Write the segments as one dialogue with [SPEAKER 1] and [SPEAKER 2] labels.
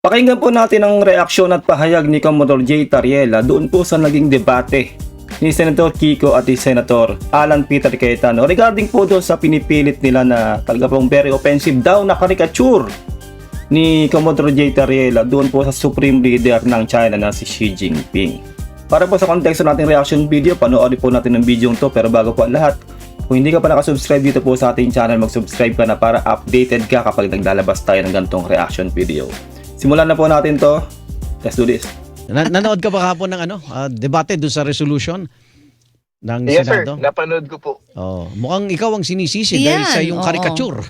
[SPEAKER 1] Pakinggan po natin ang reaksyon at pahayag ni Commodore J. Tariela doon po sa naging debate ni Senator Kiko at ni Senator Alan Peter Cayetano regarding po doon sa pinipilit nila na talaga pong very offensive daw na caricature ni Commodore J. Tariela doon po sa Supreme Leader ng China na si Xi Jinping. Para po sa konteksto nating reaction video, panoorin po natin ang video to, pero bago po ang lahat, kung hindi ka pa nakasubscribe dito po sa ating channel, mag-subscribe ka na para updated ka kapag naglalabas tayo ng ganitong reaction video. Simulan na po natin to. Let's do this.
[SPEAKER 2] Nanood ka ba kahapon ng debate doon sa resolution ng
[SPEAKER 3] Yes,
[SPEAKER 2] Senado?
[SPEAKER 3] sir. Napanood ko po.
[SPEAKER 2] Oh, mukhang ikaw ang sinisisi dahil sa iyong caricature.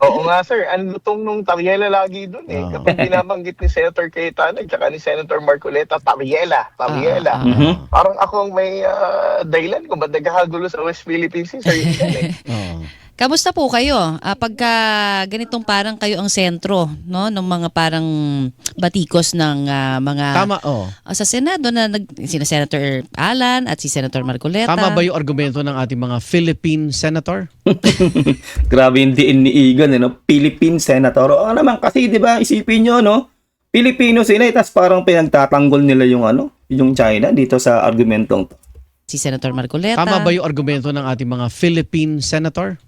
[SPEAKER 3] Oo nga, sir. Ang lutong nung Tariela lagi dun eh. Kapag binabanggit ni Senator Cayetano at ni Senator Marcoleta, Tariela. Parang ako ang may dahilan kung ba't nagkakagulo sa West Philippines Sea, sir. Yun,
[SPEAKER 4] Kamusta po kayo? Pagka ganitong parang kayo ang sentro, no, ng mga parang batikos ng mga
[SPEAKER 2] Tama,
[SPEAKER 4] sa Senado na sina Senator Alan at si Senator Marcoleta.
[SPEAKER 2] Tama ba yung argumento ng ating mga Philippine senator?
[SPEAKER 1] Grabe yung diin ni Egan, no? Philippine Senator. O naman kasi, di ba, isipin nyo, no? Pilipino sila, tas parang pinagtatanggol nila yung yung China dito sa argumentong to.
[SPEAKER 4] Si Senator Marcoleta.
[SPEAKER 2] Tama ba yung argumento ng ating mga Philippine senator?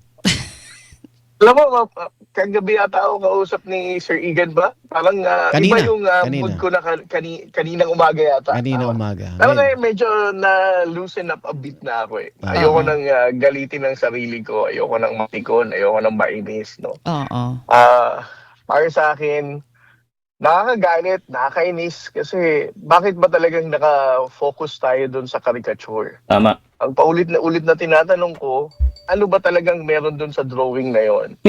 [SPEAKER 3] Alam mo, kagabi ata ako kausap ni Sir Egan ba? Parang
[SPEAKER 2] Kanina,
[SPEAKER 3] iba yung mood ko na kaninang umaga yata.
[SPEAKER 2] Kanina umaga.
[SPEAKER 3] Alam mo, medyo na-loosen up a bit na ako eh. Ayoko nang galitin ng sarili ko. Ayoko nang matikon. Ayoko nang mainis, no?
[SPEAKER 4] Oo.
[SPEAKER 3] Para sa akin, nakakagalit, nakakainis kasi bakit ba talagang naka-focus tayo dun sa caricature?
[SPEAKER 1] Tama.
[SPEAKER 3] Ang paulit na tinatanong ko, ano ba talagang meron dun sa drawing na yon?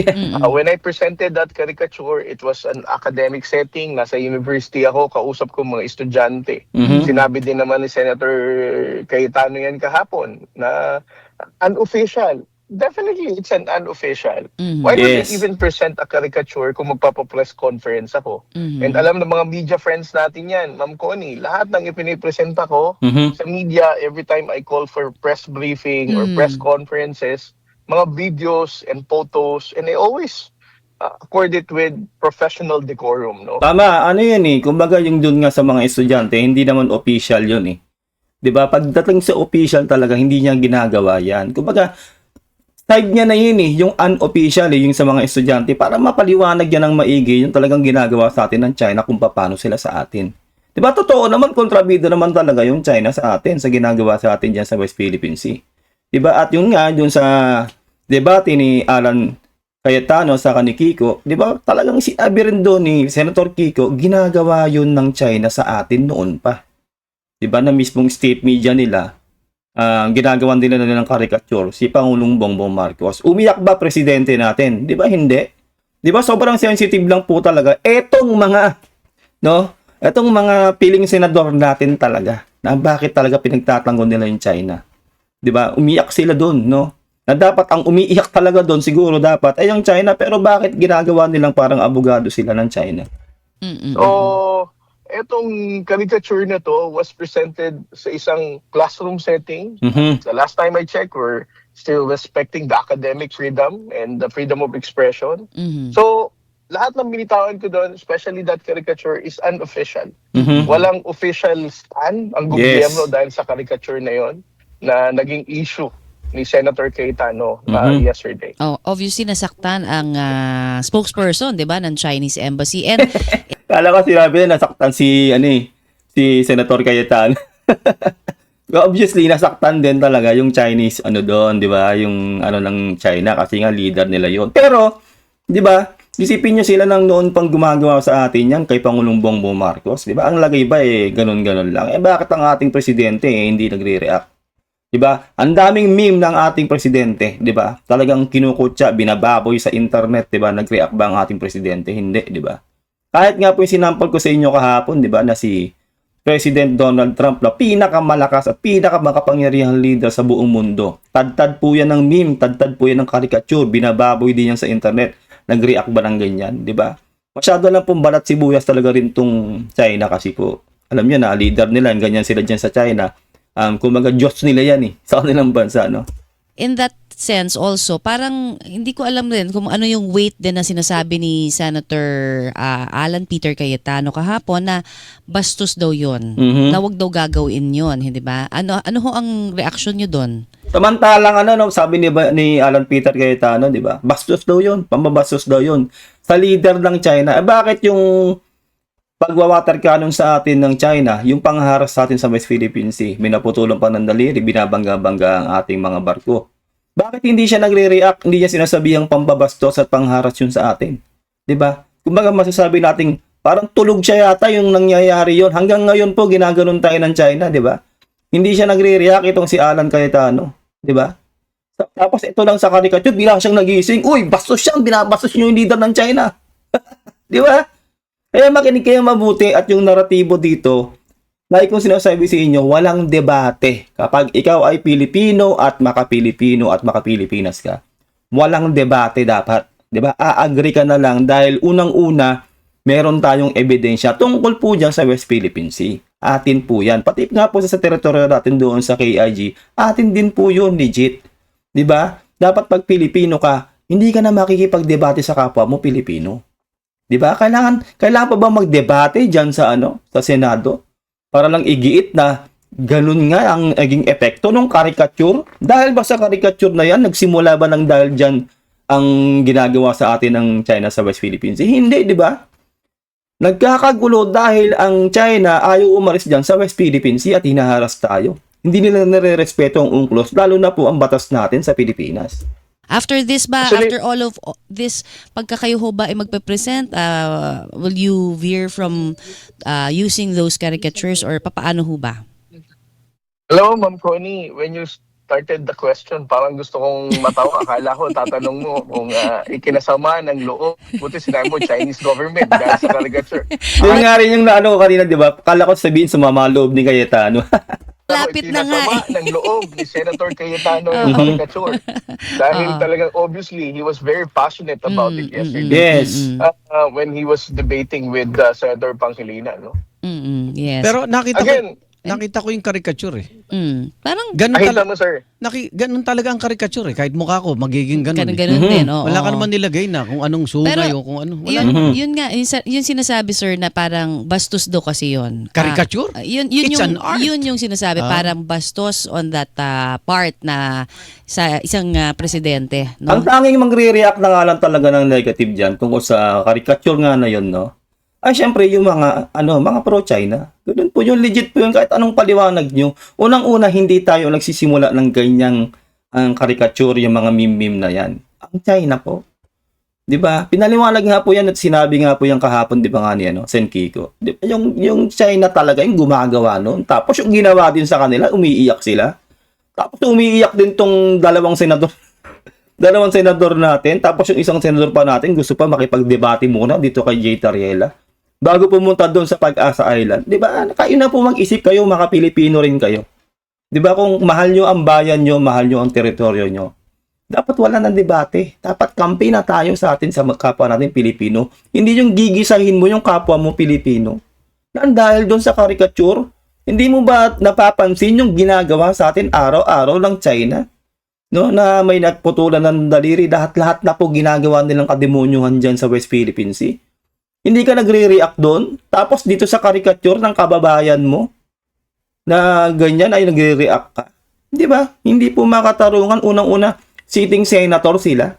[SPEAKER 3] When I presented that caricature, it was an academic setting. Nasa university ako, kausap ko mga estudyante. Sinabi din naman ni Senator Cayetano yan kahapon na unofficial. Definitely, it's an unofficial. Why would
[SPEAKER 1] Yes.
[SPEAKER 3] I even present a caricature kung magpapapress conference ako? And alam ng mga media friends natin yan, Ma'am Connie, lahat ng ipinipresenta ko sa media, every time I call for press briefing or press conferences, mga videos and photos, and I always accord it with professional decorum, no?
[SPEAKER 1] Tama, ano yun eh. Kumbaga yung dun nga sa mga estudyante, hindi naman official yun eh. 'Di ba? Pagdating sa official talaga, hindi niya ginagawa yan. Kumbaga, side niya na yun eh, yung unofficial eh, yung sa mga estudyante, para mapaliwanag yan ng maigi, yung talagang ginagawa sa atin ng China kung paano sila sa atin. Diba, totoo naman, kontrabida naman talaga yung China sa atin, sa ginagawa sa atin dyan sa West Philippine Sea. Diba, at yun nga, dun sa debate ni Alan Cayetano sa ni Kiko, diba, talagang sinabi rin doon ni Senator Kiko, ginagawa yun ng China sa atin noon pa. Diba, na mismong state media nila, ginagawan din nila ng caricature si Pangulong Bongbong Marcos. Umiyak ba presidente natin? 'Di ba hindi? 'Di ba sobrang sensitive lang po talaga etong mga etong mga piling senador natin talaga. Na bakit talaga pinagtatanggol nila yung China? 'Di ba? Umiyak sila doon, no? Na dapat ang umiiyak talaga doon siguro dapat ay yung China, pero bakit ginagawa nilang parang abogado sila ng China?
[SPEAKER 3] So, etong caricature na to was presented sa isang classroom setting. The last time I checked, we're still respecting the academic freedom and the freedom of expression. So, lahat ng binitawan ko doon, especially that caricature, is unofficial. Walang official stand ang gobyerno dahil sa caricature na yon na naging issue ni Senator Cayetano yesterday.
[SPEAKER 4] Obviously nasaktan ang spokesperson, 'di ba, ng Chinese embassy. And
[SPEAKER 1] Kala ko sinabi na nasaktan si Senator Cayetano. Obviously nasaktan din talaga yung Chinese doon, 'di ba? Yung ng China kasi nga leader nila 'yon. Pero, 'di ba? Isipin niyo sila nang noon pang gumagawa sa atin yan kay Pangulong Bongbong Marcos, 'di ba? Ang lagay ba ganun-ganun lang. Bakit ang ating presidente hindi nagre-react? 'Di ba? Ang daming meme ng ating presidente, 'di ba? Talagang kinukutya, binababoy sa internet, 'di ba? Nag-react ba ang ating presidente? Hindi, 'di ba? Kahit nga po yung sinampal ko sa inyo kahapon, 'di ba, na si President Donald Trump na pinakamalakas at pinakamakapangyarihang leader sa buong mundo. Tad-tad po yan ng meme, tad-tad po yan ng caricature, binababoy din yan sa internet. Nag-react ba ng ganyan, 'di ba? Masyado lang pong balat sibuyas talaga rin tong China kasi po. Alam niyo na, leader nila, ganyan sila diyan sa China. Kumaga Diyos nila yan sa kanilang bansa, no?
[SPEAKER 4] in that sense also, parang hindi ko alam din kung ano yung weight din na sinasabi ni Senator Alan Peter Cayetano kahapon na bastos daw yun.
[SPEAKER 1] Mhm.
[SPEAKER 4] Na wag daw gagawin yun, hindi ba? Ano ho ang reaction nyo doon?
[SPEAKER 1] Samantalang sabi ni Alan Peter Cayetano, 'di ba? Bastos daw 'yun, pambabastos daw 'yun sa leader ng China. Bakit yung pagwawater cannon sa atin ng China, yung pangharas sa atin sa West Philippine Sea, minaputulong pa ng daliri, binabangga-bangga ang ating mga barko. Bakit hindi siya nagre-react, hindi niya sinasabihang pambabastos at pangharas yun sa atin? 'Di ba? Kumbaga masasabi nating parang tulog siya yata yung nangyayari yon. Hanggang ngayon po ginaganon tayo ng China, 'di ba? Hindi siya nagre-react itong si Alan Cayetano, 'di ba? Tapos ito lang sa caricature, bigla siyang nagising. Uy, bastos siya, binabastos niyo yung leader ng China. 'Di ba? Kaya makinig kayo mabuti at yung naratibo dito, like kung sinasabi sa inyo, walang debate. Kapag ikaw ay Pilipino at maka-Pilipinas ka, walang debate dapat. 'Di ba? A-agree ka na lang dahil unang-una, meron tayong ebidensya tungkol po dyan sa West Philippine Sea. Atin po yan. Pati nga po sa teritoryo natin doon sa KIG, atin din po yun, legit. 'Di ba? Dapat pag Pilipino ka, hindi ka na makikipagdebate sa kapwa mo Pilipino. 'Di ba? Kailangan pa ba magdebate diyan sa sa Senado para lang igiit na ganun nga ang naging epekto ng caricature? Dahil ba sa caricature na yan nagsimula ba ng dahil diyan ang ginagawa sa atin ng China sa West Philippines? Hindi, 'di ba? Nagkakagulo dahil ang China ayaw umalis diyan sa West Philippine Sea at hinaharas tayo. Hindi nila nare-respeto ang UNCLOS, lalo na po ang batas natin sa Pilipinas.
[SPEAKER 4] After this ba,
[SPEAKER 3] Actually-
[SPEAKER 4] after all of this, pagka kayo ho ba ay magpe-present, will you veer from using those caricatures or papaano ho ba?
[SPEAKER 3] Hello, Ma'am Connie. When you started the question, parang gusto kong matawa. Akala ko, tatanong mo kung ikinasama ng loob. Buti sinabi mo, Chinese government dahil sa caricature.
[SPEAKER 1] Yun nga rin yung naano ko kanina, 'di ba? Kala ko sabihin sumama loob ni Cayetano.
[SPEAKER 4] Lapit na nga
[SPEAKER 3] Ikinasama ng loob ni Senator Cayetano yung caricature. Dahil talagang obviously, he was very passionate about it yesterday.
[SPEAKER 1] Yes.
[SPEAKER 3] When he was debating with Senator Pangilinan. No?
[SPEAKER 4] Yes.
[SPEAKER 2] Pero
[SPEAKER 3] Again,
[SPEAKER 2] nakita ko yung caricature eh.
[SPEAKER 4] Parang
[SPEAKER 2] Ganun,
[SPEAKER 3] nakita mo, sir.
[SPEAKER 2] ganun talaga ang caricature eh. Kahit mukha ko, magiging ganun.
[SPEAKER 4] ganun din. Oo.
[SPEAKER 2] Wala ka naman nilagay na kung anong sungay
[SPEAKER 4] Pero,
[SPEAKER 2] o kung ano. Wala.
[SPEAKER 4] yun nga, yun sinasabi sir na parang bastos daw kasi yun.
[SPEAKER 2] Caricature?
[SPEAKER 4] Yun
[SPEAKER 2] It's
[SPEAKER 4] yung,
[SPEAKER 2] an art.
[SPEAKER 4] Yun yung sinasabi, parang bastos on that part na sa isang presidente. No?
[SPEAKER 1] Ang tanging magre-react na nga lang talaga ng negative diyan tungkol sa caricature nga na 'yon, no? Ay syempre yung mga pro-China. Ganun po yung legit po yung kahit anong paliwanag nyo. Unang-una hindi tayo nagsisimula ng ganyang caricature yung mga meme na yan. Ang China po. 'Di ba? Pinaliwanag nga po yan at sinabi nga po yan kahapon, 'di ba nga ni Sen Kiko. Di ba? Yung China talaga yung gumagawa noon. Tapos yung ginawa din sa kanila, umiiyak sila. Tapos umiiyak din tong dalawang senador natin. Tapos yung isang senador pa natin gusto pa makipagdebate muna dito kay Jay Tariela bago pumunta doon sa Pag-asa Island. 'Di ba? Kayo na po mag-isip kayo, mga Pilipino rin kayo. 'Di ba? Kung mahal nyo ang bayan nyo, mahal nyo ang teritoryo nyo, dapat wala ng debate. Dapat kampi na tayo sa atin sa kapwa natin Pilipino. Hindi yung gigisahin mo yung kapwa mo Pilipino. Dahil doon sa caricature, hindi mo ba napapansin yung ginagawa sa atin araw-araw ng China? No, na may nagputulan ng daliri, lahat na po ginagawa nilang kademonyuhan dyan sa West Philippine Sea. Hindi ka nagre-react doon, tapos dito sa caricature ng kababayan mo, na ganyan ay nagre-react ka. Di ba? Hindi po makatarungan. Unang-una, sitting senator sila.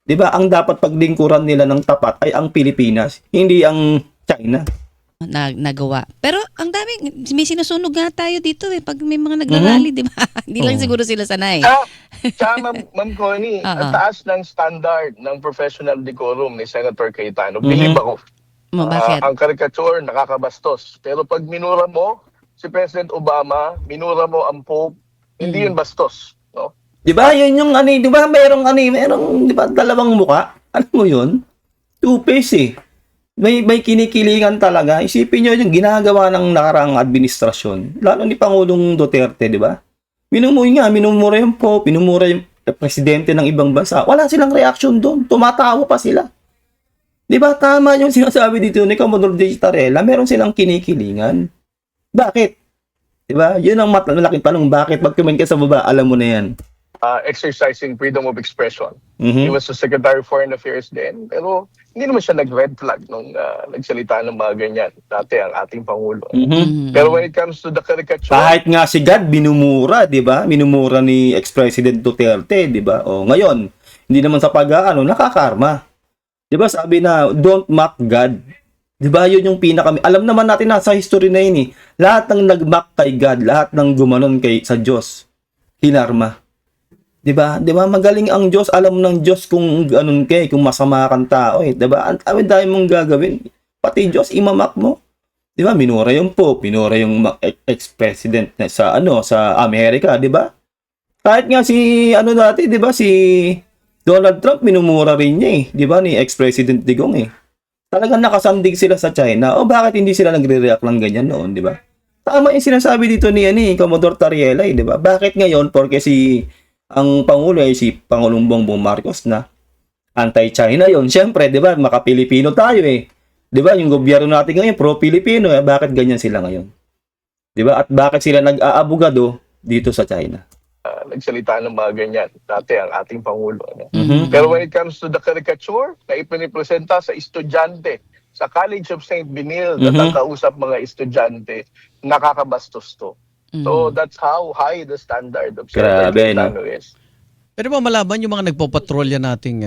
[SPEAKER 1] Di ba? Ang dapat paglingkuran nila ng tapat ay ang Pilipinas, hindi ang China.
[SPEAKER 4] Nagawa. Pero ang dami, may sinusunog nga tayo dito pag may mga nagrarally, di ba? Hindi lang siguro sila sanay.
[SPEAKER 3] Tsaka, Ma'am Connie, ang taas ng standard ng professional decorum ni Senator Cayetano. Believe ako.
[SPEAKER 4] Bakit?
[SPEAKER 3] Ang caricature, nakakabastos. Pero pag minura mo si President Obama, minura mo ang Pope, hindi yun bastos. No?
[SPEAKER 1] Di ba? Yun yung di ba merong di ba dalawang muka? Ano mo yun? Two-face eh. May kinikilingan talaga. Isipin nyo yung ginagawa ng nakaraang administrasyon. Lalo ni Pangulong Duterte, di ba? Minumura yung Pope, minumura yung presidente ng ibang bansa. Wala silang reaction doon. Tumatawa pa sila. Di ba? Tama yung sinasabi dito ni Commodore J. Tarela. Meron silang kinikilingan. Bakit? Di ba? Yun ang malaking tanong. Bakit? Pag kumain ka sa baba, alam mo na yan.
[SPEAKER 3] exercising freedom of expression.
[SPEAKER 1] Mhm.
[SPEAKER 3] He was the Secretary of Foreign Affairs then, pero hindi naman siya nag-red flag nung nagsalita ng mga ganyan. Dati ang ating Pangulo.
[SPEAKER 1] Mhm.
[SPEAKER 3] Pero when it comes to the caricature,
[SPEAKER 1] Kahit nga si God binumura, 'di ba? Minumura ni ex-president Duterte, 'di ba? O ngayon, hindi naman sa pag-aano nakakarma. 'Di ba? Sabi na don't mock God. 'Di ba? 'Yun yung alam naman natin na sa history na 'yun eh. Lahat ng nag-mock kay God, lahat ng gumanon sa Diyos, kinarma. 'Di ba? 'Di ba? Magaling ang Diyos, alam ng Diyos kung ganun kung masama kang tao eh, 'di ba? Ang dami mong gagawin. Pati Diyos imamak mo. 'Di ba? Minura yung Pope, minura yung ex-president na sa Amerika, 'di ba? Kahit nga si dati, 'di ba, si Donald Trump minumura rin niya eh, 'di ba, ni ex-president Digong eh. Talagang nakasandig sila sa China. O bakit hindi sila nagre-react lang ganyan noon, 'di ba? Tama yung sinasabi dito ni Commodore Tariela, eh, 'di ba? Bakit ngayon porque ang Pangulo ay si Pangulong Bongbong Marcos na anti-China yon. Siyempre, 'di ba, maka-Pilipino tayo eh. 'Di ba, yung gobyerno natin ngayon pro-Pilipino eh. Bakit ganyan sila ngayon? 'Di ba? At bakit sila nag-aabogado dito sa China?
[SPEAKER 3] nagsalita ng mga ganyan. Dati ang ating Pangulo.
[SPEAKER 1] Mhm.
[SPEAKER 3] Pero when it comes to the caricature na ipinipresenta sa estudyante sa College of St. Benil at ang kausap mga estudyante, nakakabastos to. So that's how high the standard of
[SPEAKER 1] Grabe, no?
[SPEAKER 3] Cayetano is.
[SPEAKER 2] Pero ba malaban yung mga nagpopatrolya nating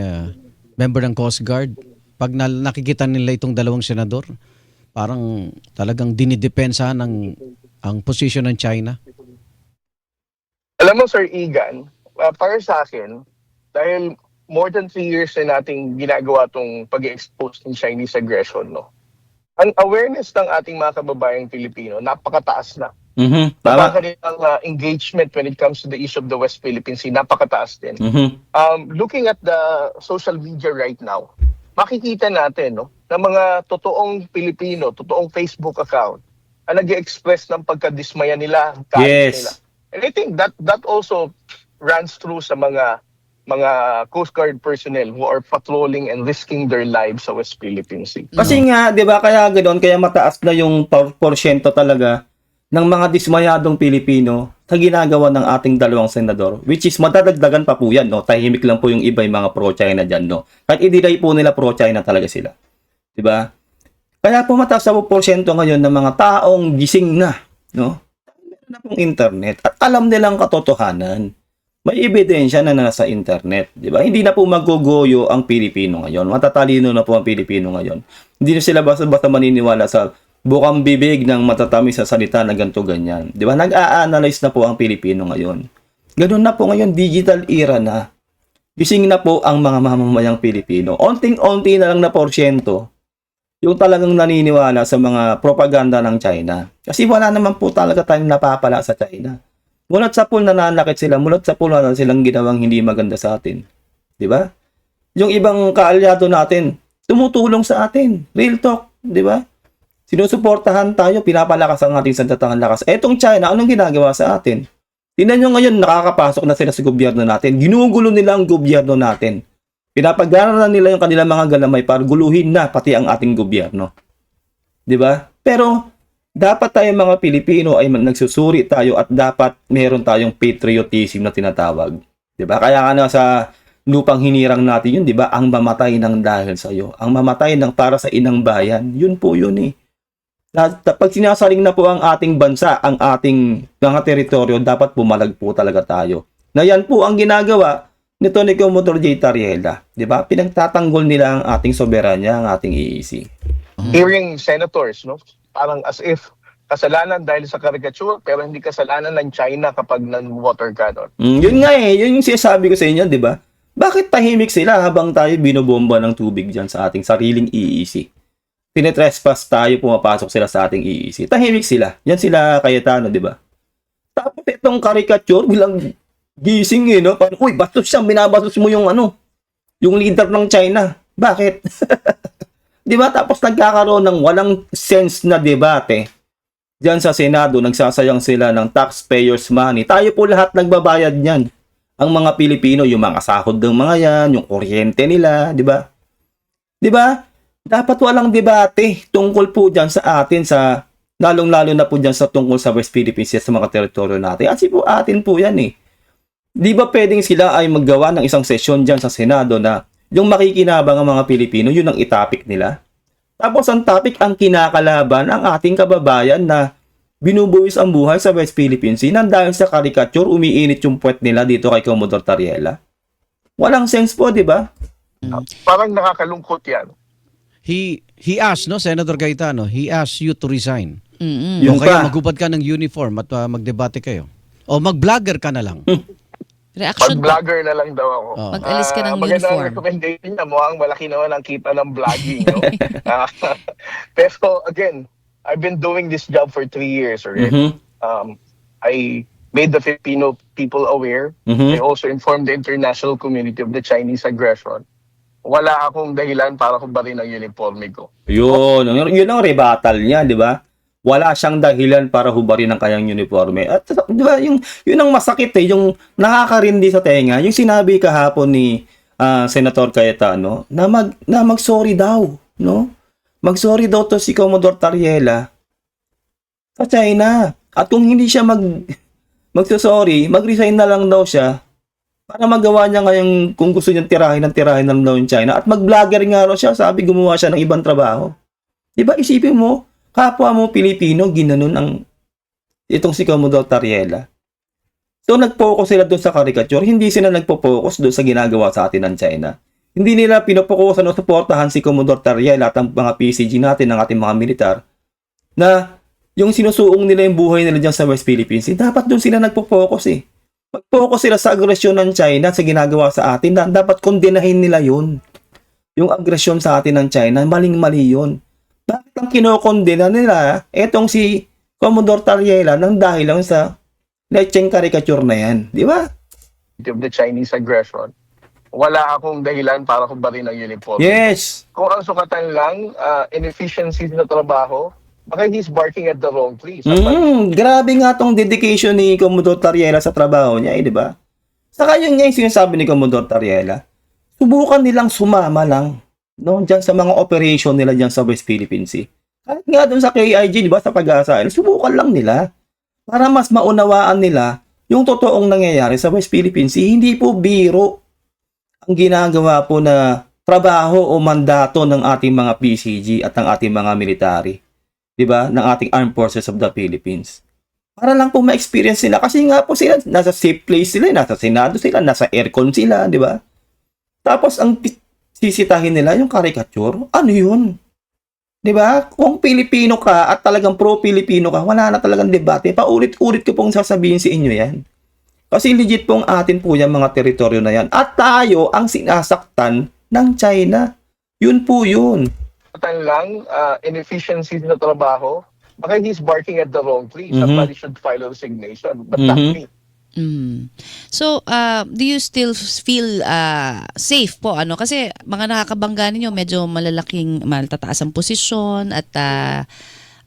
[SPEAKER 2] member ng Coast Guard, pag nakikita nila itong dalawang senador, parang talagang dinidepensa ng ang posisyon ng China?
[SPEAKER 3] Alam mo, Sir Igan, para sa akin, dahil more than 3 years na nating ginagawa itong pag-expose ng Chinese aggression, no? Ang awareness ng ating mga kababayang Pilipino, napakataas na.
[SPEAKER 1] Tama.
[SPEAKER 3] Ang kanilang engagement when it comes to the issue of the West Philippine Sea, napakataas din. Looking at the social media right now, makikita natin, no, na mga totoong Pilipino, totoong Facebook account, ang nag-express ng pagkadismaya nila, galit nila. And I think that also runs through sa mga Coast Guard personnel who are patrolling and risking their lives sa West Philippine Sea.
[SPEAKER 1] Kasi nga, 'di ba, kaya ganoon, kaya mataas na yung porsyento talaga ng mga dismayadong Pilipino sa ginagawa ng ating dalawang senador, which is madadagdagan pa po yan, no? Tahimik lang po yung iba, yung mga pro-China dyan, no? Kahit i-delay po nila pro-China talaga sila. 'Di ba? Kaya po mataas na po porsyento ngayon ng mga taong gising na, no? Meron na pong internet at alam nilang katotohanan. May ebidensya na nasa internet, 'di ba? Hindi na po maggogoyo ang Pilipino ngayon. Matatalino na po ang Pilipino ngayon. Hindi na sila basta-basta maniniwala sa bukang bibig ng matatamis sa salita na ganito ganyan. 'Di ba? Nag-a-analyze na po ang Pilipino ngayon. Ganoon na po ngayon, digital era na. Gising na po ang mga mamamayang Pilipino. Onting-onti na lang na porsyento yung talagang naniniwala sa mga propaganda ng China. Kasi wala naman po talaga tayong napapala sa China. Mulat sa pool nananakit sila, mulat sa pool na silang ginawang hindi maganda sa atin. 'Di ba? Yung ibang kaalyado natin, tumutulong sa atin. Real talk, 'di ba? Sinusuportahan tayo, pinapalakas ang ating sandatang lakas. Etong China, anong ginagawa sa atin? Tingnan nyo ngayon, nakakapasok na sila sa gobyerno natin. Ginugulo nila ang gobyerno natin. Pinapagana na nila yung kanilang mga galamay para guluhin na pati ang ating gobyerno. 'Di ba? Pero dapat tayong mga Pilipino ay nagsusuri tayo at dapat meron tayong patriotism na tinatawag. 'Di ba? Kaya nga sa lupang hinirang natin yun, 'di ba? Ang mamatay ng dahil sa iyo, ang mamatay ng para sa inang bayan. Yun po yun eh. Pag sinasaling na po ang ating bansa, ang ating mga teritoryo, dapat pumalag po talaga tayo. Na yan po ang ginagawa nito ni Commodore J. Tariela. 'Di ba? Pinagtatanggol nila ang ating soberanya, ang ating EEC.
[SPEAKER 3] Hearing senators, no? Parang as if kasalanan dahil sa caricature, pero hindi kasalanan ng China kapag nan-water cannon.
[SPEAKER 1] Yun nga eh, yun yung sinasabi ko sa inyo, 'di ba? Bakit tahimik sila habang tayo binobomba ng tubig diyan sa ating sariling EEC? Tinetrespass tayo, pumapasok sila sa ating EEC. Tahimik sila. Yan sila Cayetano, 'di ba? Tapos itong caricature bilang gising eh, no? Parang, uy, bastos siya, binabastos mo yung yung leader ng China. Bakit? 'Di ba? Tapos nagkakaroon ng walang sense na debate. Diyan sa Senado, nagsasayang sila ng taxpayers money. Tayo po lahat nagbabayad niyan. Ang mga Pilipino, yung mga sahod ng mga yan, yung kuryente nila, 'di ba? 'Di ba? Dapat walang debate tungkol po diyan sa atin, sa lalong-lalo na po diyan sa tungkol sa West Philippine Sea, sa mga teritoryo natin. Kasi po atin po yan eh. Di ba pwedeng sila ay maggawa ng isang sesyon dyan sa Senado na yung makikinabang ang mga Pilipino, yun ang itapik nila? Tapos ang topic ang kinakalaban ang ating kababayan na binubuwis ang buhay sa West Philippine Sea nang dahil sa caricature, umiinit yung puwet nila dito kay Commodore Tariela. Walang sense po, di ba?
[SPEAKER 3] Parang nakakalungkot yan.
[SPEAKER 2] He asked, no, Senator Cayetano, he asked you to resign.
[SPEAKER 1] Yung
[SPEAKER 2] O kaya
[SPEAKER 1] pa.
[SPEAKER 2] magubad ka ng uniform at magdebate kayo. O mag-vlogger ka na lang.
[SPEAKER 4] Reaction po.
[SPEAKER 3] Pag-vlogger na lang daw ako.
[SPEAKER 2] Oh.
[SPEAKER 4] Mag-alis ka ng
[SPEAKER 3] Magandang
[SPEAKER 4] uniform.
[SPEAKER 3] recommendation niya. Mukhang malaki naman ang kita ng vlogging. No? Pero again, I've been doing this job for 3 years already. I made the Filipino people aware. I also informed the international community of the Chinese aggression. Wala akong dahilan para kubarin ang uniforme ko.
[SPEAKER 1] Yun ang rebuttal niya, di ba? Wala siyang dahilan para hubarin ang kanyang uniforme. At di ba, yun ang masakit yung nakakarindi sa tenga, yung sinabi kahapon ni Senator Cayetano na mag-sorry daw, no? Mag-sorry daw to si Commodore Tariela sa China. At kung hindi siya magso-sorry, mag-resign na lang daw siya para magawa niya ngayong kung gusto niyang tirahin lang daw yung China. At mag-vlogger nga raw siya, sabi gumawa siya ng ibang trabaho. Di ba, isipin mo, kapwa mo Pilipino, ginanon itong si Commodore Tariela. So, nag-focus sila doon sa caricature, hindi sila nagpo-focus doon sa ginagawa sa atin ng China. Hindi nila pinopokusan o suportahan si Commodore Tariela at ang mga PCG natin, ng ating mga militar, na yung sinusuong nila yung buhay nila dyan sa West Philippines, dapat doon sila nagpo-focus eh. Mag-focus sila sa agresyon ng China sa ginagawa sa atin, na dapat kondenahin nila yun. Yung agresyon sa atin ng China, maling-mali yun. Bakit ang kinokondena nila etong si Commodore Tariela nang dahil lang sa lecheng caricature na yan? Di ba?
[SPEAKER 3] Of the Chinese aggression. Wala akong dahilan para kubarin ang uniforme.
[SPEAKER 1] Yes!
[SPEAKER 3] Kung ang sukatan lang, inefficiencies sa trabaho, baka he's barking at the wrong tree.
[SPEAKER 1] Grabe nga tong dedication ni Commodore Tariela sa trabaho niya, di ba? Saka yun nga yung sinasabi ni Commodore Tariela, subukan nilang sumama lang, no, dyan sa mga operation nila dyan sa West Philippine Sea. Kahit nga dun sa KIG, di ba, sa Pag-asa, subukan lang nila para mas maunawaan nila yung totoong nangyayari sa West Philippine Sea. Hindi po biro ang ginagawa po na trabaho o mandato ng ating mga PCG at ng ating mga military. Di ba? Ng ating Armed Forces of the Philippines. Para lang po ma-experience nila. Kasi nga po sila, nasa safe place sila, nasa Senado sila, nasa aircon sila, di ba? Tapos ang sisitahin nila yung caricature, ano yun? Di ba? Kung Pilipino ka at talagang pro-Pilipino ka, wala na talagang debate. Paulit-ulit ko pong sasabihin sa inyo yan. Kasi legit pong atin po yung mga teritoryo na yan. At tayo ang sinasaktan ng China. Yun po yun.
[SPEAKER 3] Sukatan lang, inefficiencies sa trabaho, baka he's barking at the wrong tree. Somebody should file a resignation, but not me.
[SPEAKER 4] So, do you still feel safe po? Kasi mga nakakabangga ninyo, medyo matataas ang posisyon at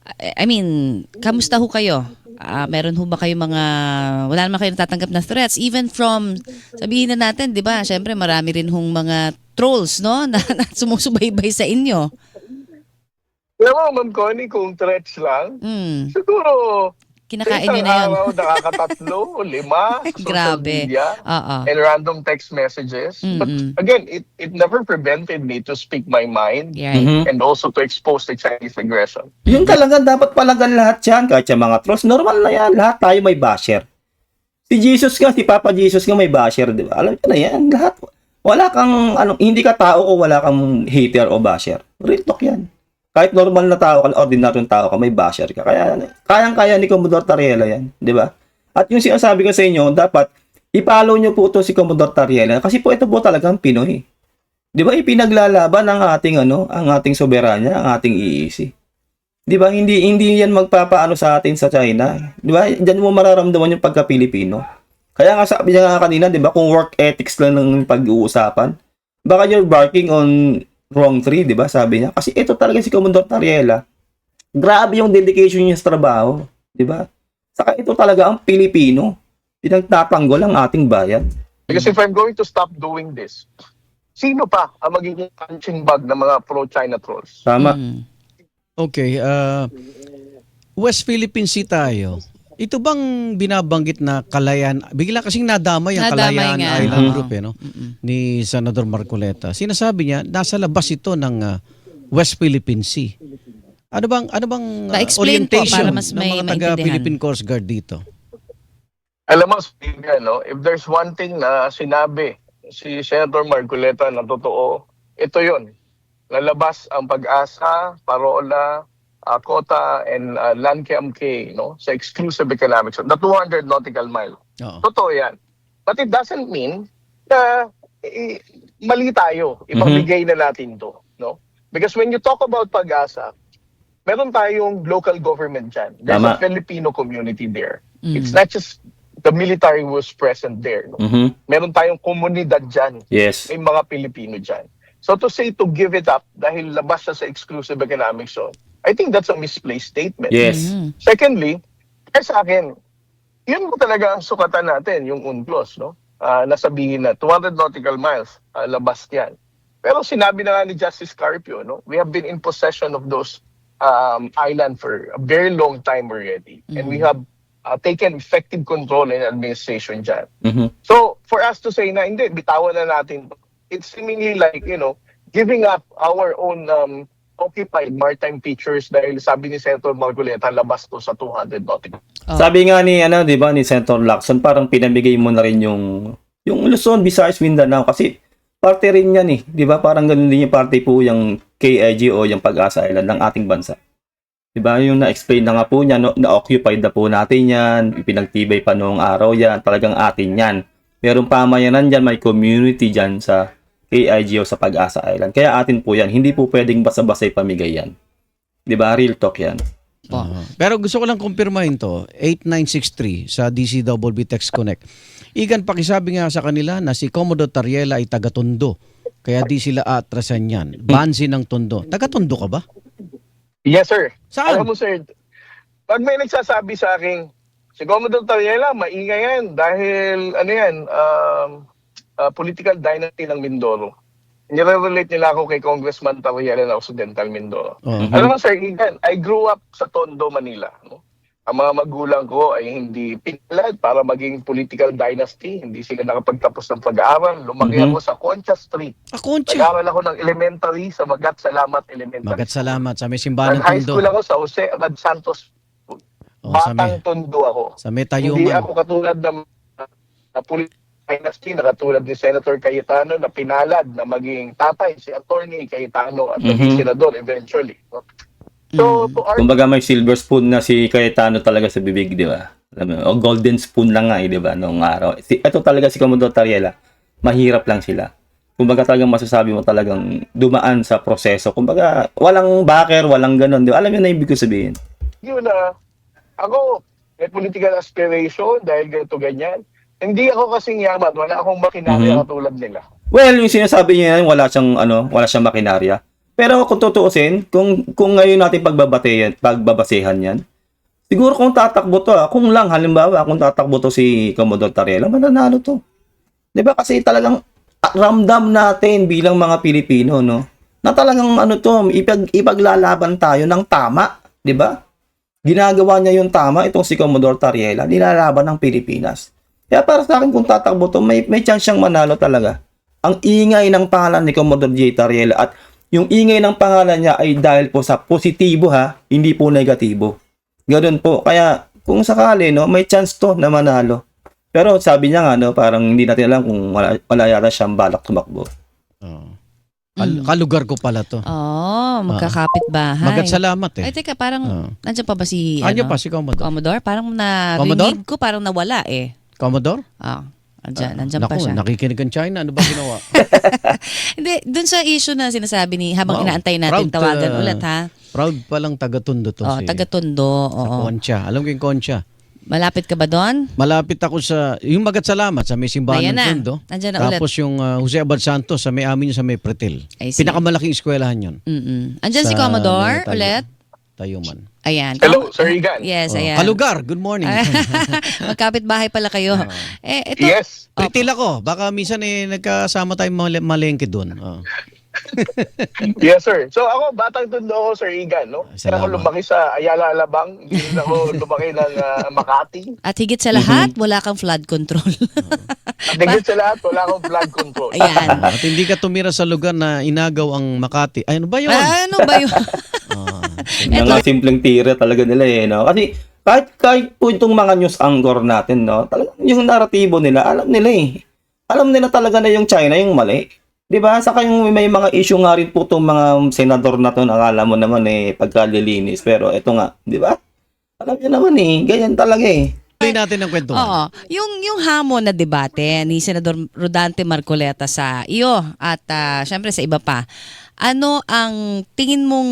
[SPEAKER 4] I mean, kamusta ho kayo? Meron ho ba kayo wala naman kayo natatanggap na threats? Even from, sabihin na natin, di ba, syempre marami rin hong mga trolls, no, na sumusubaybay sa inyo.
[SPEAKER 3] Alam mo, Ma'am Connie, kung threats lang, siguro,
[SPEAKER 4] Kinakain
[SPEAKER 3] isang
[SPEAKER 4] nyo na yun.
[SPEAKER 3] araw, nakakatatlo, 5, social
[SPEAKER 4] Grabe.
[SPEAKER 3] media,
[SPEAKER 4] Oo.
[SPEAKER 3] and random text messages. But again, it never prevented me to speak my mind
[SPEAKER 4] Right.
[SPEAKER 3] and also to expose the Chinese aggression.
[SPEAKER 1] Yun talaga, dapat palagan lahat yan. Kahit yung mga trolls, normal na yan. Lahat tayo may basher. Si Jesus nga, si Papa Jesus nga may basher, di ba? Alam nyo na yan, lahat. Wala kang, hindi ka tao o wala kang hater o basher. Real talk yan. Kahit normal na tao ka, ordinaryong tao ka, may basher ka. Kaya, kayang-kaya ni Commodore Tariela yan, di ba? At yung sinasabi ko sa inyo, dapat i-follow nyo po ito si Commodore Tariela kasi po ito po talagang Pinoy. Di ba? Ipinaglalaban ang ating, ang ating soberanya, ang ating EEC. Di ba? Hindi yan magpapaano sa atin sa China. Di ba? Diyan mo mararamdaman yung pagka-Pilipino. Kaya nga sabi niya nga kanina, di ba? Kung work ethics lang ng pag-uusapan, baka you're barking on wrong tree, di ba? Sabi niya. Kasi ito talaga si Commodore Tariela. Grabe yung dedication niya sa trabaho, di ba? Saka ito talaga ang Pilipino. Pinagtatanggol ang ating bayan.
[SPEAKER 3] Because if I'm going to stop doing this, sino pa ang magiging punching bag ng mga pro-China trolls?
[SPEAKER 1] Tama.
[SPEAKER 2] Okay, West Philippine Sea tayo. Ito bang binabanggit na Kalayaan, bigla kasing nadamay ang
[SPEAKER 4] Nadamay
[SPEAKER 2] Kalayaan
[SPEAKER 4] nga.
[SPEAKER 2] Island
[SPEAKER 4] Oo.
[SPEAKER 2] Group ni Senador Marcoleta. Sinasabi niya nasa labas ito ng West Philippine Sea. Ano bang
[SPEAKER 4] Pa-explain po
[SPEAKER 2] orientation
[SPEAKER 4] para mas
[SPEAKER 2] ng
[SPEAKER 4] may
[SPEAKER 2] mga taga
[SPEAKER 4] maintindihan.
[SPEAKER 2] Philippine Coast Guard dito?
[SPEAKER 3] Alam mo, Steve, no, if there's one thing na sinabi si Senator Marcoleta na totoo, ito yon. Lalabas ang Pag-asa, Parola, Kota, and Lankem K, no, sa exclusive economic zone, the 200 nautical mile.
[SPEAKER 2] Oo.
[SPEAKER 3] Totoo yan. But it doesn't mean na mali tayo. Ipamigay na natin to. No? Because when you talk about Pag-asa, meron tayong local government dyan. There's
[SPEAKER 1] Tama.
[SPEAKER 3] a Filipino community there. It's not just the military was present there. No?
[SPEAKER 1] Mhm.
[SPEAKER 3] Meron tayong komunidad dyan.
[SPEAKER 1] Yes.
[SPEAKER 3] May mga Pilipino dyan. So to say to give it up dahil labas siya sa exclusive economic zone, I think that's a misplaced statement.
[SPEAKER 1] Yes.
[SPEAKER 3] Secondly, kaya sa akin, yun mo talaga ang sukatan natin, yung UNCLOS, no? Nasabihin na 200 nautical miles, labas yan. Pero sinabi na nga ni Justice Carpio, no? We have been in possession of those island for a very long time already. And we have taken effective control and administration dyan.
[SPEAKER 1] Mhm.
[SPEAKER 3] So, for us to say na, hindi, bitawan na natin, it's seemingly like, giving up our own occupied maritime features dahil sabi ni Senator Marcoleta, labas to sa 200 nautical.
[SPEAKER 4] Oh.
[SPEAKER 1] Sabi nga ni 'di ba ni Senator Lacson, parang pinamigay mo na rin yung Luzon, Visayas, Mindanao kasi parte rin yan 'di ba? Parang ganun din yung parte po yung KIG o yung Pag-asa Island ng ating bansa. 'Di ba? Yung na-explain na nga po niya, na-occupied na po natin yan, ipinagtibay pa noong araw yan, talagang atin yan. Merong pamayanan diyan, may community diyan sa KIG o sa Pag-asa Island. Kaya atin po yan, hindi po pwedeng basta-basta ipamigay yan. 'Di ba? Real talk yan.
[SPEAKER 2] Pero gusto ko lang kumpirmahin to, 8963 sa DCWB Text Connect. Igan, pakisabi nga sa kanila na si Commodore Tariela ay taga-Tondo. Kaya di sila atrasan yan. Bansi ng Tondo. Taga-Tondo ka ba?
[SPEAKER 3] Yes, sir.
[SPEAKER 2] Saan?
[SPEAKER 3] Alam mo, sir, pag may nagsasabi sa akin, si Commodore Tariela, maingay yan dahil, political dynasty ng Mindoro. Nire-relate nila ako kay Congressman Tariela ng Occidental Mindoro. Alam mo, sir, Igan, I grew up sa Tondo, Manila. No? Ang mga magulang ko ay hindi pinalad para maging political dynasty. Hindi sila nakapagtapos ng pag-aaral. Lumaki ako sa Concha Street.
[SPEAKER 2] Concha.
[SPEAKER 3] Nag-aaral ako ng elementary sa Magat Salamat Elementary.
[SPEAKER 2] Magat salamat sa may simbahan ng
[SPEAKER 3] High
[SPEAKER 2] Tondo.
[SPEAKER 3] school ako sa Jose Abad Santos.
[SPEAKER 2] Sa
[SPEAKER 3] Batang
[SPEAKER 2] may,
[SPEAKER 3] Tondo ako.
[SPEAKER 2] sa may
[SPEAKER 3] Hindi
[SPEAKER 2] Tayuman.
[SPEAKER 3] ako katulad ng political dynasty na katulad ni Senator Cayetano na pinalad na maging tatay si Attorney Cayetano at naging senador eventually. No? So, to our
[SPEAKER 1] Kumbaga may silver spoon na si Cayetano talaga sa bibig, 'di ba? Alam mo, o golden spoon lang nga, 'di ba, noong araw. Ito talaga si Commodore Tariela. Mahirap lang sila. Kumbaga talagang masasabi mo talagang dumaan sa proseso. Kumbaga walang backer, walang ganun, 'di ba? Alam niyo na ibig ko sabihin.
[SPEAKER 3] yun na, ako, may political aspiration dahil ganito ganyan. Hindi ako kasing yaman, wala akong makinarya katulad nila.
[SPEAKER 1] Well, yung sinasabi niya yan, wala siyang makinarya. Pero kung tutuusin, kung ngayon natin pagbabasehan yan, siguro kung tatakbo to, kung lang halimbawa kung tatakbo to si Commodore Tariela, mananalo to. 'Di ba? Kasi talagang ramdam natin bilang mga Pilipino, no? Na talagang ipaglalaban tayo ng tama, 'di ba? Ginagawa niya yung tama itong si Commodore Tariela, nilalaban ng Pilipinas. Kaya para sa akin kung tatakbo to, may chance siyang manalo talaga. Ang ingay ng pangalan ni Commodore J. Tariela at yung ingay ng pangalan niya ay dahil po sa positibo hindi po negatibo. Ganun po. Kaya kung sakali, no, may chance to na manalo. Pero sabi niya nga, no, parang hindi natin alam kung wala yata siyang balak tumakbo.
[SPEAKER 2] Kalugar ko pala to.
[SPEAKER 4] Magkakapit bahay.
[SPEAKER 2] Magat salamat
[SPEAKER 4] Ay, teka, parang, nandiyan pa ba si,
[SPEAKER 2] Andiyan pa si Commodore.
[SPEAKER 4] Commodore? Parang
[SPEAKER 2] Commodore?
[SPEAKER 4] narinig ko, parang nawala eh.
[SPEAKER 2] Commodore?
[SPEAKER 4] Nandiyan pa
[SPEAKER 2] Naku,
[SPEAKER 4] siya.
[SPEAKER 2] nakikinig ang China. Ano ba ginawa?
[SPEAKER 4] Hindi, dun sa issue na sinasabi ni, habang
[SPEAKER 2] Wow.
[SPEAKER 4] inaantay natin,
[SPEAKER 2] Proud,
[SPEAKER 4] tawagan ulit ha.
[SPEAKER 2] Proud palang taga-Tondo to si
[SPEAKER 4] Taga-Tondo.
[SPEAKER 2] sa
[SPEAKER 4] Oo.
[SPEAKER 2] Concha. Alam ko yung Concha.
[SPEAKER 4] Malapit ka ba doon?
[SPEAKER 2] Malapit ako sa, yung Magat Salamat sa may simbahan
[SPEAKER 4] Ayan
[SPEAKER 2] ng
[SPEAKER 4] na.
[SPEAKER 2] Tondo.
[SPEAKER 4] Nandiyan na ulit.
[SPEAKER 2] Tapos yung Jose Abad Santos sa may amin sa may Pretil.
[SPEAKER 4] I see.
[SPEAKER 2] Pinakamalaking eskwelahan yun.
[SPEAKER 4] Andyan si
[SPEAKER 2] Sa
[SPEAKER 4] Commodore
[SPEAKER 2] may
[SPEAKER 4] ulit.
[SPEAKER 2] Tayuman.
[SPEAKER 4] Ayan.
[SPEAKER 3] Hello, Sir Igan.
[SPEAKER 4] Yes, ayan.
[SPEAKER 2] Kalugar, good morning.
[SPEAKER 4] Magkapit bahay pala kayo. Ito,
[SPEAKER 3] Yes.
[SPEAKER 2] Pretil ako. Baka minsan nagkasama tayong malengke doon.
[SPEAKER 3] Yes, sir. So ako, batang tondo ako, Sir Igan, no? Kaya ako
[SPEAKER 2] Salamat.
[SPEAKER 3] lumaki sa Ayala, Alabang. Hindi rin ako lumaki ng Makati.
[SPEAKER 4] At higit sa lahat, wala kang flood control.
[SPEAKER 3] At higit sa lahat, wala akong flood control.
[SPEAKER 4] Ayan.
[SPEAKER 2] At hindi ka tumira sa lugar na inagaw ang Makati. Ay, ano ba yun?
[SPEAKER 4] Ano ba yun?
[SPEAKER 2] Ah,
[SPEAKER 1] Yung mga simpleng tira talaga nila eh, no? Kasi kahit po itong mga news anchor natin, no? Talagang yung naratibo nila, alam nila eh. Alam nila talaga na yung China yung mali. 'Di ba? Saka yung may mga issue nga rin po itong mga senador na to, akala mo naman eh pagkalilinis. Pero eto nga, 'di ba? Alam niyo naman eh, ganyan talaga eh.
[SPEAKER 2] tuloy natin ang kwentuhan.
[SPEAKER 4] Oo. Yung hamon na debate ni Senador Rodante Marcoleta sa iyo at syempre sa iba pa. Ano ang tingin mong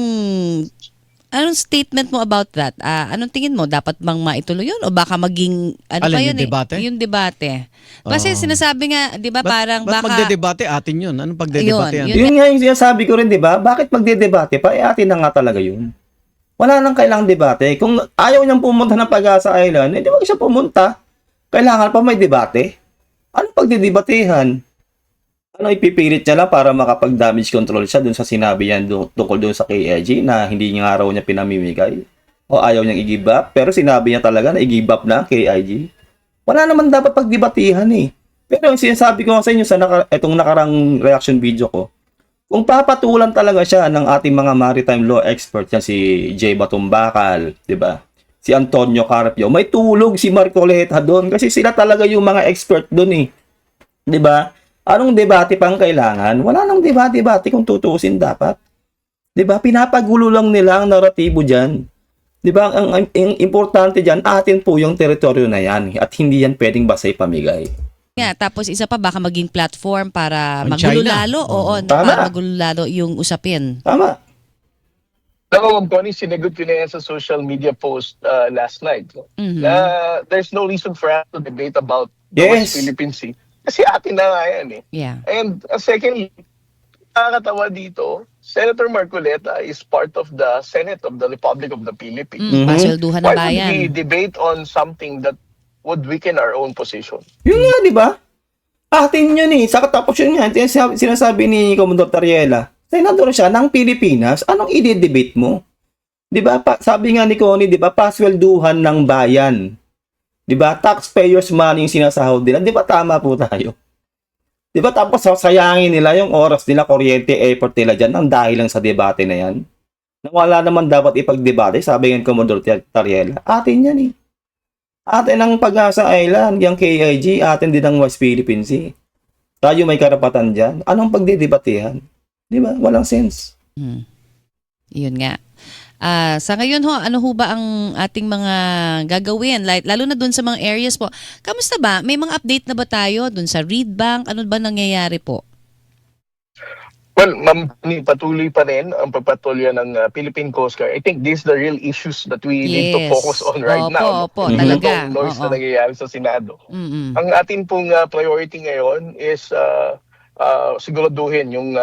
[SPEAKER 4] anong statement mo about that? Anong tingin mo? Dapat bang maituloy yun? O baka maging, ano
[SPEAKER 2] Alin,
[SPEAKER 4] pa
[SPEAKER 2] yung
[SPEAKER 4] yun
[SPEAKER 2] debate?
[SPEAKER 4] Yung debate. Kasi sinasabi nga, di ba parang
[SPEAKER 2] Ba't
[SPEAKER 4] baka...
[SPEAKER 2] magdedebate atin yun? Anong pagdedebate
[SPEAKER 4] Yun,
[SPEAKER 2] yan?
[SPEAKER 4] yun.
[SPEAKER 1] Yun nga yung sinasabi ko rin, 'di ba? Bakit magdedebate pa? Eh atin na nga talaga yun. Wala nang kailangang debate. Kung ayaw niyang pumunta ng Pag-asa Island, hindi wag siya pumunta. Kailangan pa may debate. Ano pagdedebatehan? Ano ipipilit niya lang para makapag-damage control siya dun sa sinabi niya tungkol dun sa KIG na hindi niya nga raw niya pinamimigay? O ayaw niyang i-give up? Pero sinabi niya talaga na i-give up na KIG? Wala naman dapat pagdebatehan eh. Pero yung sinasabi ko sa inyo sa itong nakarang reaction video ko, kung papatulan talaga siya ng ating mga maritime law expert yan, si Jay Batumbakal, di ba? Si Antonio Carpio, may tulog si Marcoleta doon kasi sila talaga yung mga expert doon eh. Di ba? Anong debate pang kailangan? Wala nang debate-debate kung tutuusin dapat. 'Di ba? Pinapagulo lang nila ang naratibo diyan. 'Di ba? Ang importante diyan, atin po yung teritoryo na 'yan at hindi yan pwedeng basta ipamigay.
[SPEAKER 4] Nga, tapos isa pa baka maging platform para
[SPEAKER 2] Ang
[SPEAKER 4] magulo
[SPEAKER 2] China.
[SPEAKER 4] lalo. Oo,
[SPEAKER 1] Tama.
[SPEAKER 4] para magulo lalo yung usapin.
[SPEAKER 1] Tama.
[SPEAKER 3] Ako, Ma'am Connie, sinagot ko na yan sa social media post last night. No?
[SPEAKER 4] Mhm.
[SPEAKER 3] Na there's no reason for us to debate about the
[SPEAKER 1] Yes.
[SPEAKER 3] West Philippine Sea. Kasi atin na nga yan eh.
[SPEAKER 4] Yeah.
[SPEAKER 3] And secondly, nakakatawa dito, Senator Marcoleta is part of the Senate of the Republic of the Philippines.
[SPEAKER 4] Paswelduhan ng
[SPEAKER 3] Why would
[SPEAKER 4] bayan.
[SPEAKER 3] we debate on something that would weaken our own position?
[SPEAKER 1] Yun nga, 'di ba? Atin yun eh. Saka tapos yun nga, sinasabi ni Commodore Tariela, senador siya ng Pilipinas, anong i-debate mo? 'Di ba? Sabi nga ni Connie, 'di ba, paswelduhan ng bayan. 'Di ba? Taxpayers money yung sinasahod nila. 'Di ba tama po tayo? 'Di ba tapos sayangin nila yung oras nila, kuryente, effort nila diyan nang dahil lang sa debate na 'yan. Na wala naman dapat ipagdebate, sabi ng Commodore Tariela. Atin 'yan eh. Atin ang Pag-asa Island, yung KIG, atin din ang West Philippine Sea. Tayo may karapatan diyan. Anong pagdedebatehan? 'Di ba? Walang sense.
[SPEAKER 4] Yun nga. Sa ngayon ho, ano ho ba ang ating mga gagawin? Lalo na dun sa mga areas po. Kamusta ba? May mga update na ba tayo dun sa Reed Bank? Ano ba nangyayari po?
[SPEAKER 3] Well, Ma'am, patuloy pa rin ang pagpatulya ng Philippine Coast Guard. I think these are the real issues that we need to
[SPEAKER 4] Yes.
[SPEAKER 3] focus on right
[SPEAKER 4] Opo,
[SPEAKER 3] now.
[SPEAKER 4] opo,
[SPEAKER 3] Hindi
[SPEAKER 4] talaga.
[SPEAKER 3] itong noise
[SPEAKER 4] Oo.
[SPEAKER 3] na nangyayari sa Senado.
[SPEAKER 4] Mm-mm.
[SPEAKER 3] Ang atin pong priority ngayon is siguraduhin yung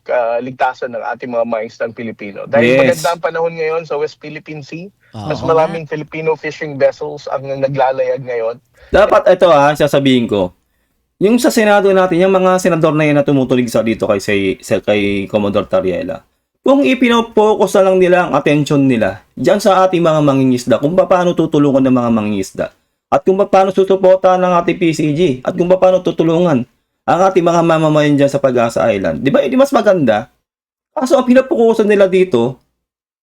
[SPEAKER 3] kaligtasan ng ating mga maisdang Pilipino. Dahil
[SPEAKER 1] Yes.
[SPEAKER 3] maganda ang panahon ngayon sa West Philippine Sea, mas
[SPEAKER 4] Oo
[SPEAKER 3] maraming Filipino fishing vessels ang naglalayag ngayon.
[SPEAKER 1] Dapat ito sasabihin ko. Yung sa Senado natin, yung mga senador na yan na tumutulig sa dito kay Commodore Tariela. Kung ipinopokus na lang nila ang attention nila diyan sa ating mga mangingisda, kung paano tutulungan ng mga mangingisda, at kung paano susuportahan ng ating PCG, at kung paano tutulungan ang ating mga mamamayan diyan sa Pag-asa Island. Di ba? Di mas maganda. Kaso ang pinapokusan nila dito,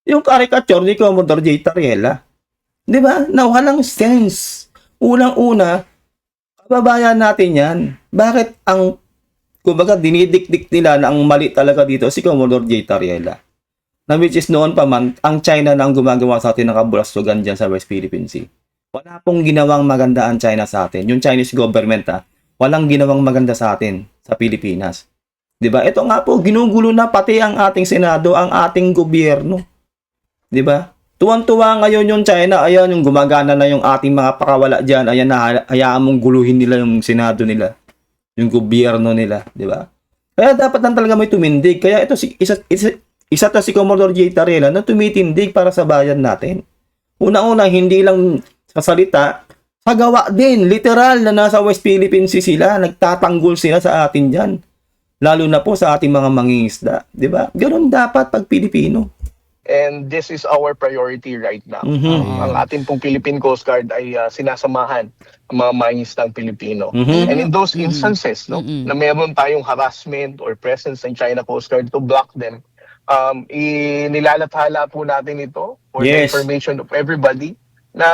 [SPEAKER 1] yung caricature ni Commodore J. Tariela. Di ba? Na walang sense. Unang-una, kababayan natin yan. Bakit ang, kumbaga, dinidikdik nila na ang mali talaga dito si Commodore J. Tariela? Na which is noon pa man, ang China na ang gumagawa sa atin ng kabulastugan dyan sa West Philippine Sea. Wala pong ginawang maganda ang China sa atin. Yung Chinese government, walang ginawang maganda sa atin sa Pilipinas. 'Di ba? Ito nga po, ginugulo na pati ang ating Senado, ang ating gobyerno. 'Di ba? Tuwang-tuwa ngayon yung China, ayan yung gumagana na yung ating mga pakawala diyan, ayan na hayaan mong guluhin nila yung Senado nila, yung gobyerno nila, 'di ba? Kaya dapat lang talaga may tumindig. Kaya ito isa to si Commodore J. Tariela na tumitindig para sa bayan natin. Una-una, hindi lang sa salita, sa gawa din, literal na nasa West Philippine Sea sila, nagtatanggol sila sa atin dyan. Lalo na po sa ating mga mangingisda, 'di ba? Ganun dapat pag Pilipino.
[SPEAKER 3] And this is our priority right now. Ang ating pong Philippine Coast Guard ay sinasamahan ang mga mangingisdang Pilipino. And in those instances, no, na meron tayong harassment or presence ng China Coast Guard to block them, inilalathala po natin ito for the
[SPEAKER 1] Yes.
[SPEAKER 3] information of everybody na,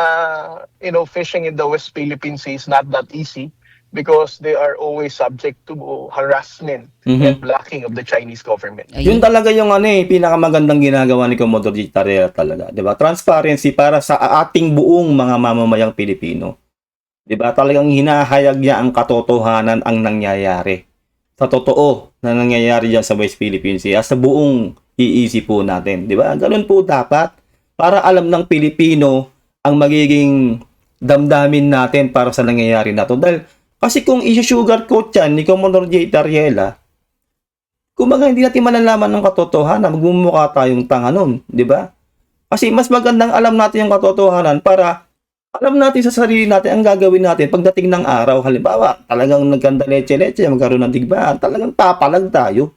[SPEAKER 3] fishing in the West Philippine Sea is not that easy because they are always subject to harassment and blocking of the Chinese government.
[SPEAKER 1] Yun talaga yung pinakamagandang ginagawa ni Commodore G. Tarela talaga, 'di ba? Transparency para sa ating buong mga mamamayang Pilipino. 'Di ba? Talagang hinahayag niya ang katotohanan ang nangyayari. Sa totoo na nangyayari diyan sa West Philippine Sea, sa buong iisip po natin, 'di ba? Ganun po dapat para alam ng Pilipino ang magiging damdamin natin para sa nangyayari na to. Dahil kasi kung i-sugarcoat yan ni Commodore J. Tariela, kumbaga hindi natin malalaman ng katotohanan, magmumukha tayong tanga nun, di ba? Kasi mas magandang alam natin yung katotohanan para alam natin sa sarili natin ang gagawin natin pagdating ng araw. Halimbawa, talagang nagkanda leche-leche, magkaroon ng digmaan, talagang papalag tayo.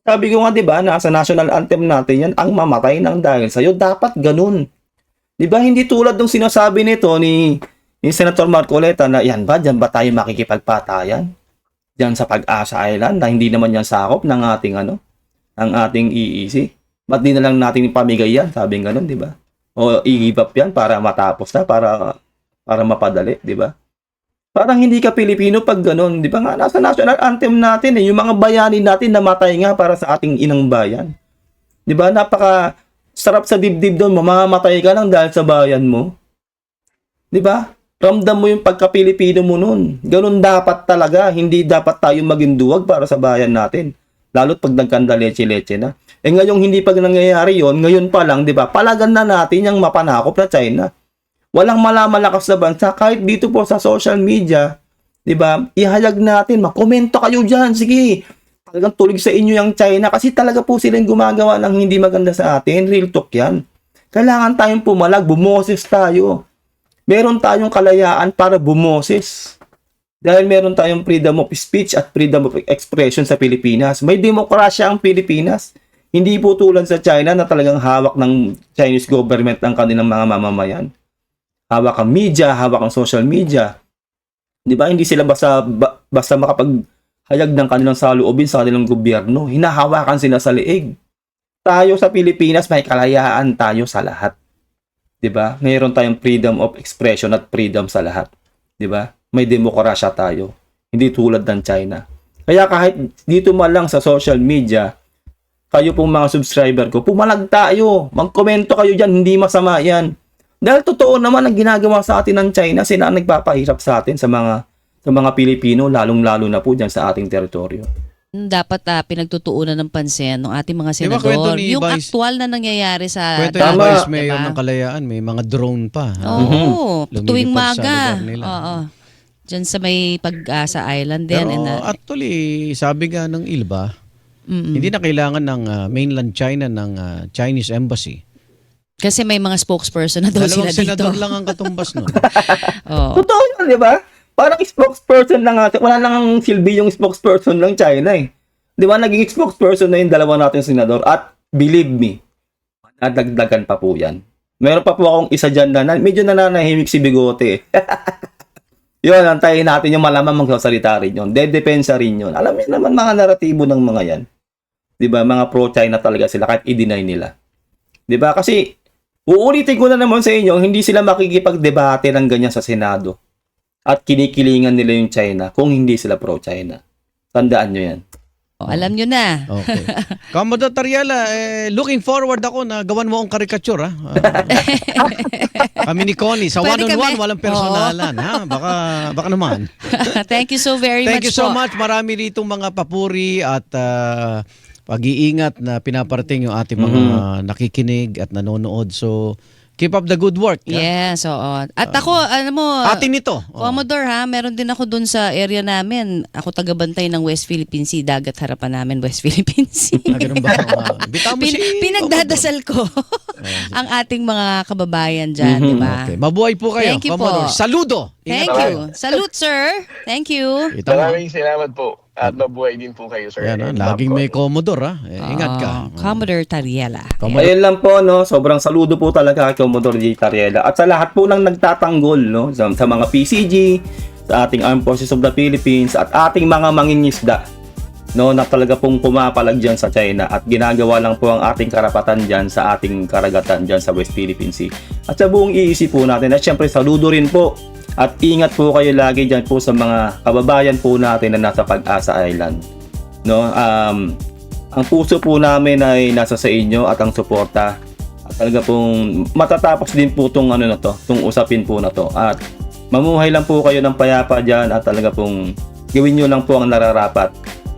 [SPEAKER 1] Sabi ko nga, di ba, nasa national anthem natin yan, ang mamatay ng dahil sa'yo, dapat ganun. Di ba, hindi tulad ng sinasabi nito ni Senator Marcoleta na yan ba, dyan ba tayo makikipagpatayan? Diyan sa Pag-asa Island na hindi naman yan sakop ng ating ng ating EEC. Ba't di na lang natin ipamigay yan? Sabi ng ganun, di ba? O i-give up yan para matapos na, para mapadali, di ba? Parang hindi ka Pilipino pag ganun, di ba nga? Nasa national anthem natin yung mga bayani natin namatay nga para sa ating inang bayan. Di ba? Napaka sarap sa dibdib doon, mamamatay ka lang dahil sa bayan mo. Di ba? Ramdam mo yung pagka-Pilipino mo nun. Ganun dapat talaga. Hindi dapat tayo maging duwag para sa bayan natin. Lalo't pag nagkanda leche-leche na. Ngayong hindi pa nangyayari yon, ngayon pa lang, di ba? Palagan na natin yung mapanakop na China. Walang malakas na bansa. Kahit dito po sa social media, di ba? Ihayag natin, makomento kayo dyan. Sige, talagang tulig sa inyo yung China. Kasi talaga po silang gumagawa ng hindi maganda sa atin. Real talk yan. Kailangan tayong pumalag, bumoses tayo. Meron tayong kalayaan para bumoses. Dahil meron tayong freedom of speech at freedom of expression sa Pilipinas. May demokrasya ang Pilipinas. Hindi po tulad sa China na talagang hawak ng Chinese government ang kanilang mga mamamayan. Hawak ang media, hawak ang social media. Di ba? Hindi sila basta makapaghayag ng kanilang saloobin sa kanilang gobyerno. Hinahawakan sila sa liig. Tayo sa Pilipinas, may kalayaan tayo sa lahat. 'Di ba? Mayroon tayong freedom of expression at freedom sa lahat. 'Di ba? May demokrasya tayo. Hindi tulad ng China. Kaya kahit dito man lang sa social media, kayo pong mga subscriber ko, pumalag tayo. Magkomento kayo diyan, hindi masama 'yan. Dahil totoo naman ang ginagawa sa atin ng China, sila ang nagpapahirap sa atin sa mga Pilipino, lalong-lalo na po diyan sa ating teritoryo.
[SPEAKER 4] Dapat pinagtutuunan ng pansin ng ating mga
[SPEAKER 2] Di ba kwento
[SPEAKER 4] senador.
[SPEAKER 2] ni
[SPEAKER 4] Yung
[SPEAKER 2] Vice-
[SPEAKER 4] actual na nangyayari sa
[SPEAKER 2] Kwento
[SPEAKER 1] Tama.
[SPEAKER 2] yung Vice Mayor
[SPEAKER 4] diba?
[SPEAKER 2] ng Kalayaan, may mga drone pa.
[SPEAKER 4] Oo,
[SPEAKER 2] Lumilipad
[SPEAKER 4] tuwing
[SPEAKER 2] sa
[SPEAKER 4] maga.
[SPEAKER 2] lugar nila.
[SPEAKER 4] Oo. Diyan sa may Pag-asa Island din.
[SPEAKER 2] Pero actually, sabi nga ng ILBA,
[SPEAKER 4] Mm-mm.
[SPEAKER 2] hindi na kailangan ng mainland China ng Chinese Embassy.
[SPEAKER 4] Kasi may mga spokesperson na daw
[SPEAKER 2] Dalawang
[SPEAKER 4] sila dito.
[SPEAKER 2] senador lang ang katumbas nun.
[SPEAKER 4] Oo.
[SPEAKER 1] Totoo yan, di ba? Parang spokesperson lang natin. Wala lang ang silbi yung spokesperson ng China eh. Di ba? Naging spokesperson na yung dalawa nating senador. At believe me, nadagdagan pa po yan. Meron pa po akong isa dyan na medyo nananahimik si Bigote. Yun, antayin natin yung malamang magsasalita rin yun. Dedepensa rin yun. Alam niyo naman mga naratibo ng mga yan. Di ba? Mga pro-China talaga sila kahit i-deny nila. Di ba? Kasi uulitin ko na naman sa inyo, hindi sila makikipagdebate ng ganyan sa Senado. At kinikilingan nila yung China kung hindi sila pro-China. Tandaan nyo yan.
[SPEAKER 4] Alam nyo na.
[SPEAKER 2] Okay. Commodore Tariela, looking forward ako na gawan mo ang caricature. Kami ni Connie, sa
[SPEAKER 4] Pwede
[SPEAKER 2] one-on-one,
[SPEAKER 4] kami.
[SPEAKER 2] walang personalan. Ha? Baka naman.
[SPEAKER 4] Thank you so very
[SPEAKER 2] Thank
[SPEAKER 4] much
[SPEAKER 2] you so
[SPEAKER 4] po.
[SPEAKER 2] much. Marami rito mga papuri at pag-iingat na pinaparating yung ating mga nakikinig at nanonood. So, keep up the good work. ha?
[SPEAKER 4] Yes, oo. At ako, alam mo,
[SPEAKER 2] Atin ito.
[SPEAKER 4] Commodore ha, meron din ako dun sa area namin. Ako tagabantay ng West Philippine Sea, dagat harapan namin West Philippine Sea.
[SPEAKER 2] Ganun ba? Bitaw mo si
[SPEAKER 4] Pinagdadasal ko ang ating mga kababayan dyan, di ba?
[SPEAKER 2] Okay. Mabuhay po kayo.
[SPEAKER 4] Thank you po.
[SPEAKER 2] Commodore. Saludo.
[SPEAKER 4] Thank you. Salute, sir. Thank you.
[SPEAKER 2] Kita mo.
[SPEAKER 3] Maraming salamat po. At mabuhay din po kayo, sir.
[SPEAKER 2] Yan,
[SPEAKER 3] And
[SPEAKER 2] laging
[SPEAKER 3] Ma'am
[SPEAKER 2] may
[SPEAKER 3] Connie.
[SPEAKER 2] Commodore, Ingat ka.
[SPEAKER 4] Commodore Tariela.
[SPEAKER 1] Ayun lang po, no? Sobrang saludo po talaga kay Commodore J. Tariela. At sa lahat po ng nagtatanggol, no? Sa mga PCG, sa ating Armed Forces of the Philippines, at ating mga mangingisda, no? Na talaga pong pumapalag dyan sa China at ginagawa lang po ang ating karapatan dyan sa ating karagatan dyan sa West Philippine Sea. At sa buong iisip po natin, at syempre saludo rin po. At ingat po kayo lagi dyan po sa mga kababayan po natin na nasa Pag-asa Island. No, ang puso po namin ay nasa sa inyo at ang suporta. At talaga pong matatapos din po tong tong usapin po na to. At mamuhay lang po kayo ng payapa diyan at talaga pong gawin niyo lang po ang nararapat.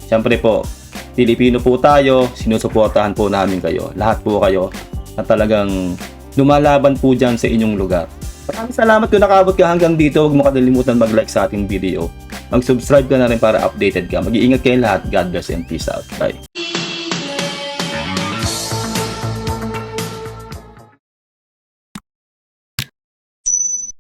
[SPEAKER 1] Siyempre po, Pilipino po tayo, sinusuportahan po namin kayo. Lahat po kayo na talagang lumalaban po diyan sa inyong lugar. Maraming salamat kung nakabot ka hanggang dito. Huwag mo kakalimutan mag-like sa ating video. Mag-subscribe ka na rin para updated ka. Mag-iingat kayo lahat. God bless and peace out. Bye.